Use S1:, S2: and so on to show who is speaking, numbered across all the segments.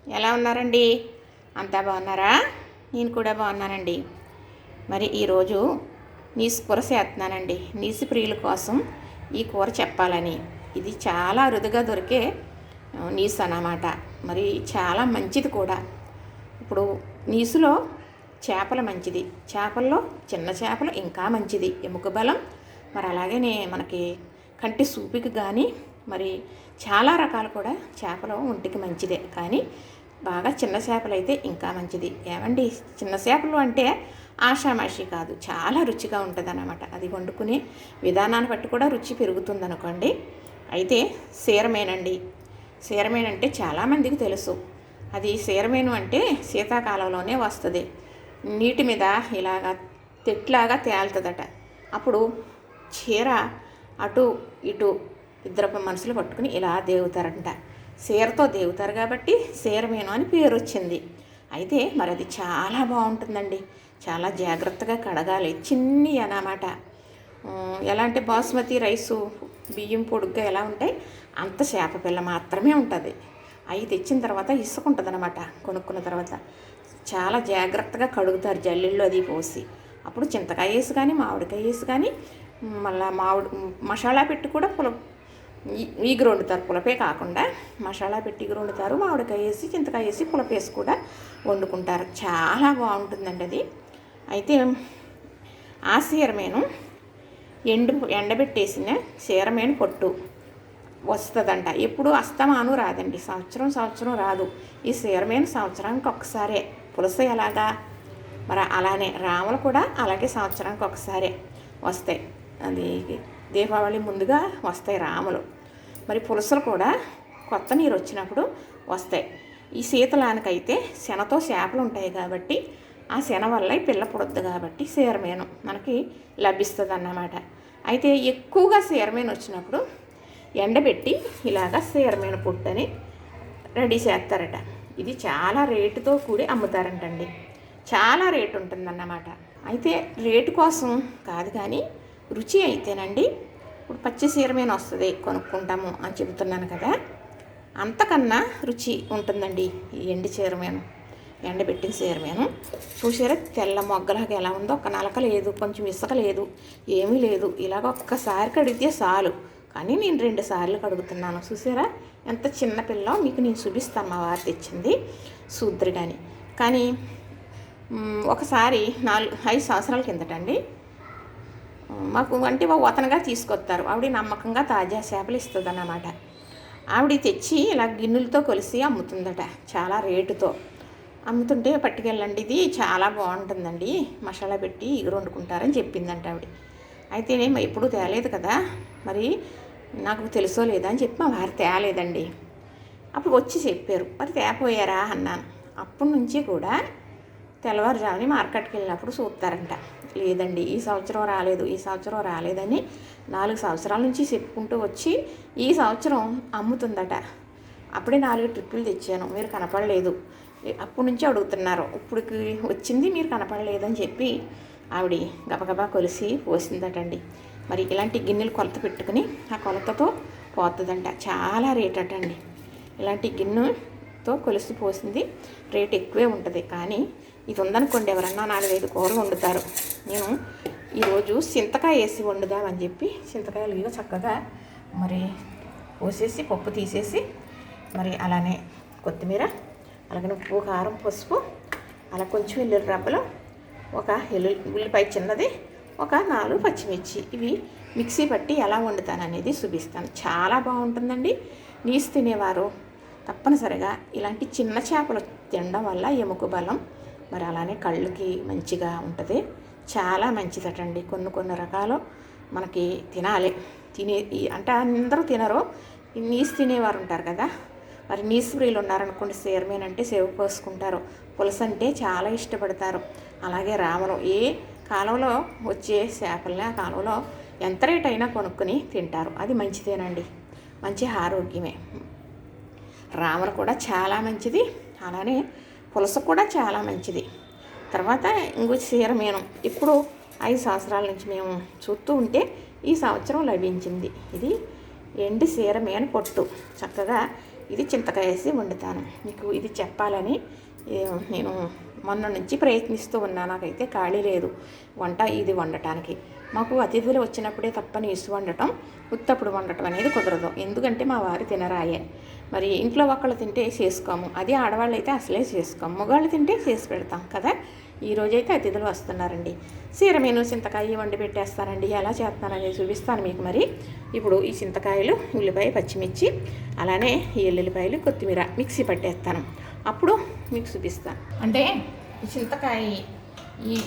S1: ఎలా ఉన్నారండి? అంతా బాగున్నారా? నేను కూడా బాగున్నానండి. మరి ఈరోజు నీసు కూర చేస్తున్నానండి. నీసు ప్రియుల కోసం ఈ కూర చెప్పాలని. ఇది చాలా అరుదుగా దొరికే నీసు అన్నమాట. మరి చాలా మంచిది కూడా. ఇప్పుడు నీసులో చేపలు మంచిది. చేపల్లో చిన్న చేపలు ఇంకా మంచిది, ఎముక బలం. మరి అలాగనే మనకి కంటి సూపికి కానీ మరి చాలా రకాలు కూడా చేపలు ఒంటికి మంచిదే. కానీ బాగా చిన్న చేపలు అయితే ఇంకా మంచిది. ఏమండి, చిన్న చేపలు అంటే ఆషామాషి కాదు, చాలా రుచిగా ఉంటుంది అన్నమాట. అది వండుకునే విధానాన్ని బట్టి కూడా రుచి పెరుగుతుంది అనుకోండి. అయితే సీరమేనండి. సీరమేను అంటే చాలామందికి తెలుసు. అది సీరమేను అంటే శీతాకాలంలోనే వస్తుంది. నీటి మీద ఇలాగా తెట్లాగా తేలుతుందట. అప్పుడు చీర అటు ఇటు ఇద్దరు మనుషులు పట్టుకుని ఇలా దేవుతారంట. సీరతో దేవుతారు కాబట్టి సీరమేను అని పేరు వచ్చింది. అయితే మరి అది చాలా బాగుంటుందండి. చాలా జాగ్రత్తగా కడగాలి. చిన్ని అన్నమాట. ఎలా అంటే బాస్మతి రైసు బియ్యం పొడుగ్గా ఎలా ఉంటాయి అంత చేప పిల్ల మాత్రమే ఉంటుంది. అవి తెచ్చిన తర్వాత ఇసుకుంటుంది అనమాట. కొనుక్కున్న తర్వాత చాలా జాగ్రత్తగా కడుగుతారు జల్లెళ్ళు అది పోసి. అప్పుడు చింతకాయ వేసి కానీ మామిడికాయ వేసి కానీ మళ్ళీ మసాలా పెట్టి కూడా ఈగురు వండుతారు. పులపే కాకుండా మసాలా పెట్టి ఈగురు వండుతారు. మామిడికాయ వేసి చింతకాయ వేసి పులపేసి కూడా వండుకుంటారు. చాలా బాగుంటుందండి అది. అయితే ఆ సీరమేను ఎండబెట్టేసిన సీరమేను పొట్టు వస్తుందంట. ఎప్పుడు అస్తమాను రాదండి, సంవత్సరం రాదు. ఈ సీరమేను సంవత్సరానికి ఒక్కసారే. పులస ఎలాగా మరి అలానే రాములు కూడా అలాగే సంవత్సరానికి ఒకసారే వస్తాయి. అది దీపావళి ముందుగా వస్తాయి రాములు. మరి పులసలు కూడా కొత్త నీరు వచ్చినప్పుడు వస్తాయి. ఈ శీతలానికైతే శనతో చేపలు ఉంటాయి కాబట్టి ఆ శన వల్ల పిల్ల పుడద్దు కాబట్టి సీరమేను మనకి లభిస్తుంది అన్నమాట. అయితే ఎక్కువగా సీరమేను వచ్చినప్పుడు ఎండబెట్టి ఇలాగా సీరమేను పుట్టని రెడీ చేస్తారట. ఇది చాలా రేటుతో కూడి అమ్ముతారంటండి. చాలా రేటు ఉంటుందన్నమాట. అయితే రేటు కోసం కాదు కానీ రుచి అయితేనండి, ఇప్పుడు పచ్చి సీరమేను వస్తుంది కొనుక్కుంటాము అని చెబుతున్నాను కదా, అంతకన్నా రుచి ఉంటుందండి ఈ ఎండి సీరమేను. ఎండబెట్టిన సీరమేను చూసారా తెల్ల మొగ్గలాగా ఎలా ఉందో, ఒక నలక లేదు, కొంచెం ఇసుక లేదు, ఏమీ లేదు. ఇలాగ ఒక్కసారి కడిగితే చాలు. కానీ నేను 2 సార్లు కడుగుతున్నాను. చూసారా ఎంత చిన్న పిల్ల, మీకు నేను చూపిస్తాను. మా వారు తెచ్చింది శూద్రి కానీ ఒకసారి 5 సంవత్సరాల కిందటండి మాకు అంటే వతనగా తీసుకొస్తారు. ఆవిడ నమ్మకంగా తాజా చేపలు ఇస్తుంది అన్నమాట. ఆవిడ తెచ్చి ఇలా గిన్నెలతో కొలిసి అమ్ముతుందట. చాలా రేటుతో అమ్ముతుంటే పట్టుకెళ్ళండి, ఇది చాలా బాగుంటుందండి, మసాలా పెట్టి ఇగురు వండుకుంటారని చెప్పిందంట ఆవిడ. అయితే నేను ఎప్పుడూ తేలేదు కదా, మరి నాకు తెలుసో లేదా అని చెప్పి మా వారు తేలేదండి. అప్పుడు వచ్చి చెప్పారు. మరి తేపోయారా అన్నాను. అప్పటి నుంచి కూడా తెల్లవారుజాముని మార్కెట్కి వెళ్ళినప్పుడు చూస్తారంట. లేదండి ఈ సంవత్సరం రాలేదని 4 సంవత్సరాల నుంచి చెప్పుకుంటూ వచ్చి ఈ సంవత్సరం అమ్ముతుందట. అప్పుడే 4 ట్రిప్పులు తెచ్చాను, మీరు కనపడలేదు. అప్పటి నుంచి అడుగుతున్నారు, ఇప్పుడుకి వచ్చింది మీరు కనపడలేదని చెప్పి ఆవిడ గబగబా కొలిసి పోసిందటండి. మరి ఇలాంటి గిన్నెలు కొలత పెట్టుకుని ఆ కొలతతో పోతుందంట. చాలా రేట్ అటండి. ఇలాంటి గిన్నెతో కొలిసి పోసింది రేట్ ఎక్కువే ఉంటుంది. కానీ ఇది ఉందనుకోండి, ఎవరన్నా 4-5 కూరలు వండుతారు. నేను ఈరోజు చింతకాయ వేసి వండుదామని చెప్పి చింతకాయలు చక్కగా మరి పోసేసి పప్పు తీసేసి మరి అలానే కొత్తిమీర, అలాగే ఉప్పు, కారం, పసుపు, అలా కొంచెం ఎల్లుల్లి రబ్బలు, ఒక ఉల్లిపాయ చిన్నది, ఒక 4 పచ్చిమిర్చి, ఇవి మిక్సీ పట్టి ఎలా వండుతాననేది చూపిస్తాను. చాలా బాగుంటుందండి. నీసు తినేవారు తప్పనిసరిగా ఇలాంటి చిన్న చేపలు తినడం వల్ల ఎముక బలం, మరి అలానే కళ్ళకి మంచిగా ఉంటుంది. చాలా మంచిదటండి. కొన్ని రకాలు మనకి తినాలి. అంటే అందరూ తినరు, నీసు తినేవారు ఉంటారు కదా. మరి నీసు ప్రియులు ఉన్నారనుకోండి, సీరమేను అంటే సేవ పోసుకుంటారు. పులస అంటే చాలా ఇష్టపడతారు. అలాగే రామలు ఏ కాలంలో వచ్చే చేపల్ని ఆ కాలంలో ఎంత రేట్ అయినా కొనుక్కొని తింటారు. అది మంచిదేనండి, మంచి ఆరోగ్యమే. రామలు కూడా చాలా మంచిది, అలానే పులస కూడా చాలా మంచిది. తర్వాత ఇంకో సీరమేను ఇప్పుడు 5 సంవత్సరాల నుంచి మేము చూస్తూ ఉంటే ఈ సంవత్సరం లభించింది. ఇది ఎండి సీరమేను పొట్టు చక్కగా ఇది చింతకాయ వేసి వండుతాను. మీకు ఇది చెప్పాలని నేను మొన్న నుంచి ప్రయత్నిస్తూ ఉన్నా. నాకైతే ఖాళీ లేదు ఇది వండటానికి. మాకు అతిథులు వచ్చినప్పుడే తప్ప నీసు వండటం, ఉత్తప్పుడు వండటం అనేది కుదరదు. ఎందుకంటే మా వారు తినరాయే. మరి ఇంట్లో ఒకళ్ళు తింటే చేసుకోము, అది ఆడవాళ్ళు అయితే అసలే చేసుకోము. మగవాళ్ళు తింటే చేసి పెడతాం కదా. ఈరోజైతే అతిథులు వస్తున్నారండి. సీరమేను చింతకాయ వండి పెట్టేస్తానండి. ఎలా చేస్తాననేది చూపిస్తాను మీకు. మరి ఇప్పుడు ఈ చింతకాయలు, ఉల్లిపాయ, పచ్చిమిర్చి, అలానే ఈ ఎల్లుల్లిపాయలు, కొత్తిమీర మిక్సీ పట్టేస్తాను. అప్పుడు మీకు చూపిస్తాను. అంటే ఈ చింతకాయ,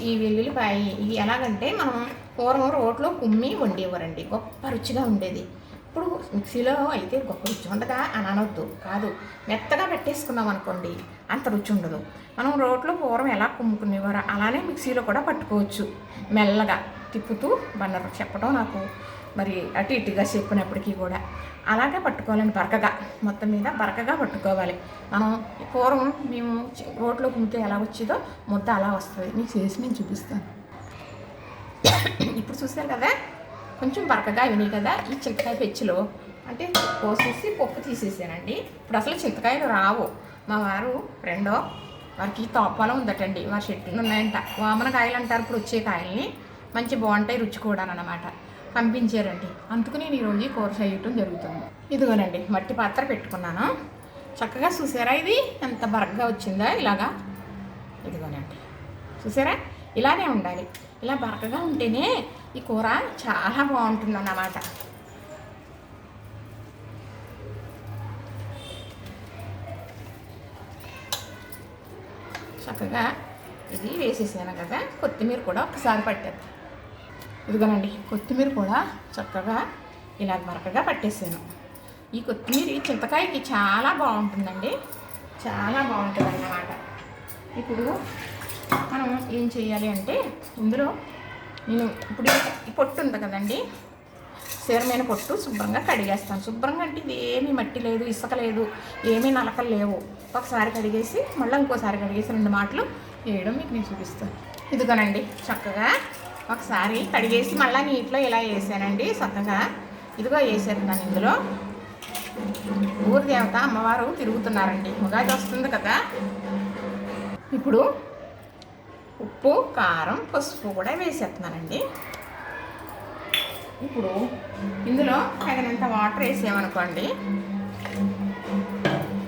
S1: ఈ వెల్లుల్లిపాయ ఇవి ఎలాగంటే మనం పూర్వం రోట్లో కుమ్మి వండేవారండి. గొప్ప రుచిగా ఉండేది. ఇప్పుడు మిక్సీలో అయితే గొప్ప రుచి ఉండదా అని అనొద్దు. కాదు, మెత్తగా పెట్టేసుకున్నాం అనుకోండి అంత రుచి ఉండదు. మనం రోట్లో పూర్వం ఎలా కుమ్ముకునేవారో అలానే మిక్సీలో కూడా పట్టుకోవచ్చు. మెల్లగా తిప్పుతూ బన్నరు చెప్పడం నాకు మరి అటు ఇటుగా చెప్పినప్పటికీ కూడా అలాగే పట్టుకోవాలని బరకగా, మొత్తం మీద బరకగా పట్టుకోవాలి. మనం పూర్వం మేము రోట్లో కుమ్మితే ఎలా వచ్చేదో ముద్ద అలా వస్తుంది. మీకు చేసి నేను చూపిస్తాను. ఇప్పుడు చూసారు కదా, కొంచెం బరకగా విని కదా. ఈ చింతకాయ పెచ్చులో అంటే కోసేసి పప్పు తీసేసానండి. ఇప్పుడు అసలు చింతకాయలు రావు. మా వారు వారికి తోపాలం ఉందటండి. వారి చెట్లు ఉన్నాయంట, వామన కాయలు అంటారు ఇప్పుడు వచ్చే కాయల్ని. మంచి బాగుంటాయి, రుచి కూడా అన్నమాట. పంపించారండి. అందుకు నేను ఈరోజు కూర చేయటం జరుగుతుంది. ఇదిగోనండి మట్టి పాత్ర పెట్టుకున్నాను. చక్కగా చూసారా ఇది ఎంత బరగ్గా వచ్చిందా ఇలాగా. ఇదిగోనండి చూసారా, ఇలానే ఉండాలి. ఇలా బరకగా ఉంటేనే ఈ కూర చాలా బాగుంటుంది అన్నమాట. చక్కగా ఇది వేసేసాను కదా. కొత్తిమీర కూడా ఒకసారి పట్టాను. ఇదిగోనండి కొత్తిమీర కూడా చక్కగా ఇలా బరకగా పట్టేసాను. ఈ కొత్తిమీర చింతకాయకి చాలా బాగుంటుందండి, చాలా బాగుంటుంది అన్నమాట. ఇప్పుడు మనం ఏం చేయాలి అంటే ఇందులో నేను ఇప్పుడు ఈ పొట్టు ఉంది కదండి, సీరమైన పొట్టు శుభ్రంగా కడిగేస్తాను. శుభ్రంగా అంటే ఇది ఏమీ మట్టి లేదు, ఇసుక లేదు, ఏమీ నలకలు లేవు. ఒకసారి కడిగేసి మళ్ళీ ఇంకోసారి కడిగేసి 2 మాటలు వేయడం మీకు నేను చూపిస్తాను. ఇదిగోనండి చక్కగా ఒకసారి కడిగేసి మళ్ళీ నీటిలో ఇలా వేసానండి. చక్కగా ఇదిగో వేసేస్తున్నాను. ఇందులో ఊరి దేవత అమ్మవారు తిరుగుతున్నారండి. ఉగాది వస్తుంది కదా. ఇప్పుడు ఉప్పు, కారం, పసుపు కూడా వేసేస్తున్నానండి. ఇప్పుడు ఇందులో తగినంత వాటర్ వేసామనుకోండి,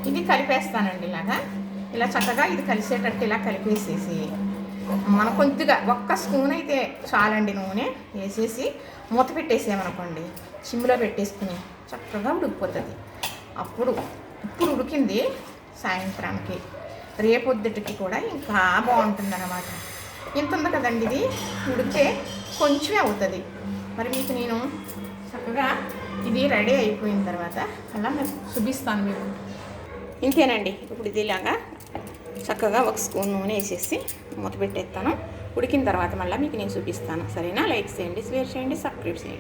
S1: ఇది కలిపేస్తానండి. ఇలా చక్కగా ఇది కలిసేటట్టు ఇలా కలిపేసేసి మనం కొద్దిగా 1 స్పూన్ అయితే చాలండి నూనె వేసేసి మూత పెట్టేసామనుకోండి, సిమ్లో పెట్టేసుకుని చక్కగా ఉడికిపోతుంది. ఇప్పుడు ఉడికింది సాయంత్రానికి, రేపొద్దుటికి కూడా ఇంకా బాగుంటుంది అన్నమాట. ఇంత ఉంది కదండి, ఇది ఉడికితే కొంచెమే అవుతుంది. మరి మీకు నేను చక్కగా ఇది రెడీ అయిపోయిన తర్వాత అలా నేను చూపిస్తాను మీకు. ఇంతేనండి. ఇప్పుడు ఇది ఇలాగా చక్కగా 1 స్పూన్ నూనె వేసేసి మూత పెట్టేస్తాను. ఉడికిన తర్వాత మళ్ళీ మీకు నేను చూపిస్తాను. సరేనా? లైక్ చేయండి, షేర్ చేయండి, సబ్స్క్రైబ్ చేయండి.